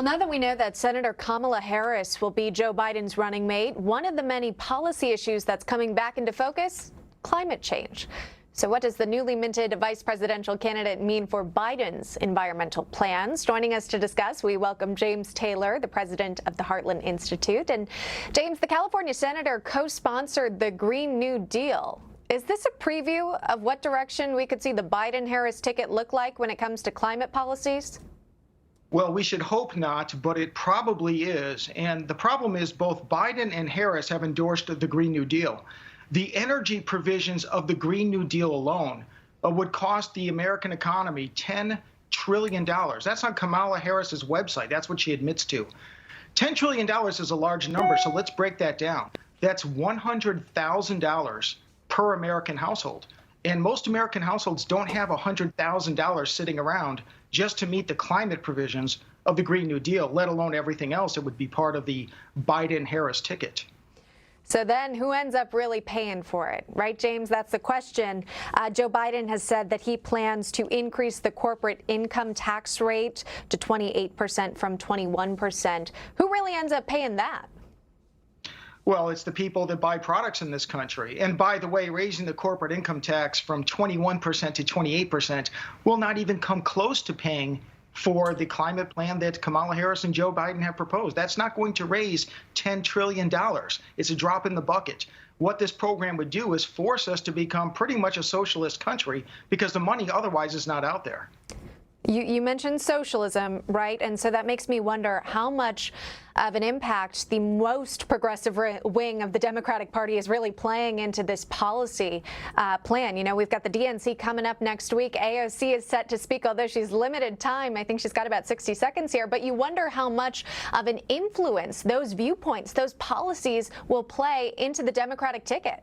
Well, now that we know that Senator Kamala Harris will be Joe Biden's running mate, one of the many policy issues that's coming back into focus, climate change. So what does the newly minted vice presidential candidate mean for Biden's environmental plans? Joining us to discuss, we welcome James Taylor, the president of the Heartland Institute. And James, the California senator co-sponsored the Green New Deal. Is this a preview of what direction we could see the Biden-Harris ticket look like when it comes to climate policies? Well, we should hope not, but it probably is. And the problem is both Biden and Harris have endorsed the Green New Deal. The energy provisions of the Green New Deal alone would cost the American economy $10 trillion. That's on Kamala Harris's website. That's what she admits to. $10 trillion is a large number, so let's break that down. That's $100,000 per American household. And most American households don't have $100,000 sitting around just to meet the climate provisions of the Green New Deal, let alone everything else that would be part of the Biden-Harris ticket. So then who ends up really paying for it, right, James? That's the question. Joe Biden has said that he plans to increase the corporate income tax rate to 28% from 21%. Who really ends up paying that? Well, it's the people that buy products in this country. And by the way, raising the corporate income tax from 21% to 28% will not even come close to paying for the climate plan that Kamala Harris and Joe Biden have proposed. That's not going to raise $10 trillion. It's a drop in the bucket. What this program would do is force us to become pretty much a socialist country because the money otherwise is not out there. You mentioned socialism, right? And so that makes me wonder how much of an impact the most progressive wing of the Democratic Party is really playing into this policy plan. You know, we've got the DNC coming up next week. AOC is set to speak, although she's limited time. I think she's got about 60 seconds here. But you wonder how much of an influence those viewpoints, those policies will play into the Democratic ticket.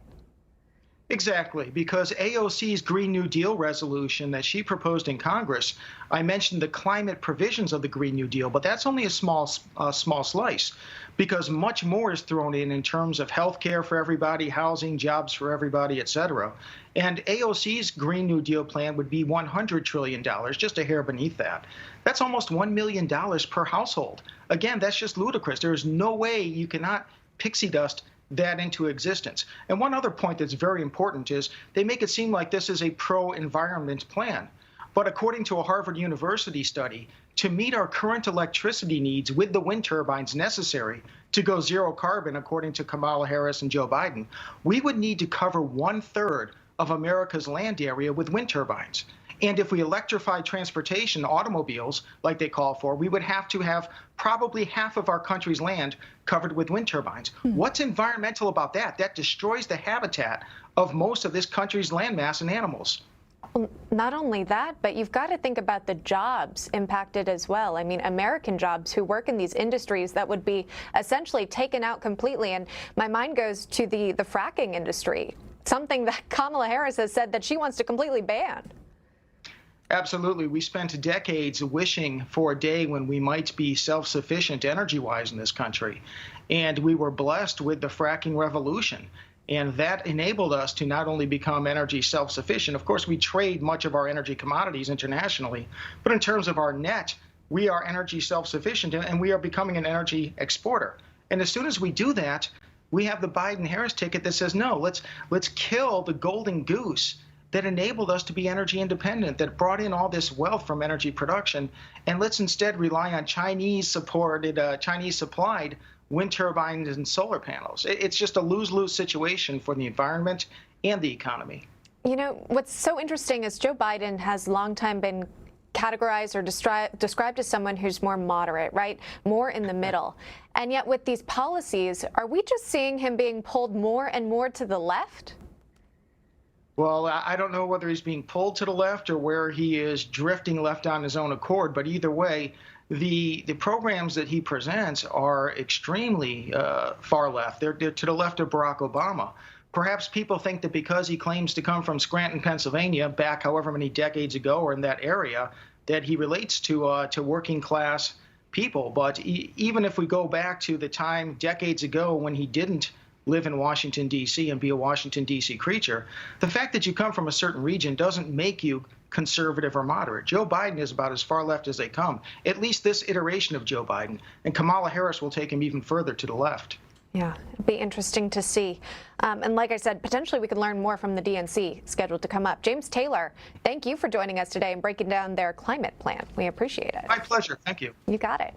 Exactly, because AOC's Green New Deal resolution that she proposed in Congress, I mentioned the climate provisions of the Green New Deal, but that's only a small slice, because much more is thrown in terms of health care for everybody, housing, jobs for everybody, et cetera. And AOC's Green New Deal plan would be $100 trillion, just a hair beneath that. That's almost $1 million per household. Again, that's just ludicrous. There is no way you cannot pixie dust that into existence. And one other point that's very important is they make it seem like this is a pro-environment plan. But according to a Harvard University study, to meet our current electricity needs with the wind turbines necessary to go zero carbon, according to Kamala Harris and Joe Biden, we would need to cover 1/3 of America's land area with wind turbines. And if we electrify transportation, automobiles, like they call for, we would have to have probably half of our country's land covered with wind turbines. What's environmental about that? That destroys the habitat of most of this country's landmass and animals. Well, not only that, but you've got to think about the jobs impacted as well. I mean, American jobs who work in these industries that would be essentially taken out completely. And my mind goes to the fracking industry, something that Kamala Harris has said that she wants to completely ban. Absolutely. We spent decades wishing for a day when we might be self-sufficient energy-wise in this country. And we were blessed with the fracking revolution. And that enabled us to not only become energy self-sufficient, of course, we trade much of our energy commodities internationally, but in terms of our net, we are energy self-sufficient and we are becoming an energy exporter. And as soon as we do that, we have the Biden-Harris ticket that says, no, let's kill the golden goose that enabled us to be energy independent, that brought in all this wealth from energy production, and let's instead rely on Chinese-supported, Chinese-supplied wind turbines and solar panels. It's just a lose-lose situation for the environment and the economy. You know, what's so interesting is Joe Biden has long time been categorized or described as someone who's more moderate, right? More in the middle. And yet with these policies, are we just seeing him being pulled more and more to the left? Well, I don't know whether he's being pulled to the left or where he is drifting left on his own accord, but either way, the programs that he presents are extremely far left. They're to the left of Barack Obama. Perhaps people think that because he claims to come from Scranton, Pennsylvania, back however many decades ago or in that area, that he relates to working class people. But even if we go back to the time decades ago when he didn't live in Washington, D.C. and be a Washington, D.C. creature, the fact that you come from a certain region doesn't make you conservative or moderate. Joe Biden is about as far left as they come, at least this iteration of Joe Biden. And Kamala Harris will take him even further to the left. Yeah, it'd be interesting to see. And like I said, potentially we can learn more from the DNC scheduled to come up. James Taylor, thank you for joining us today and breaking down their climate plan. We appreciate it. My pleasure. Thank you. You got it.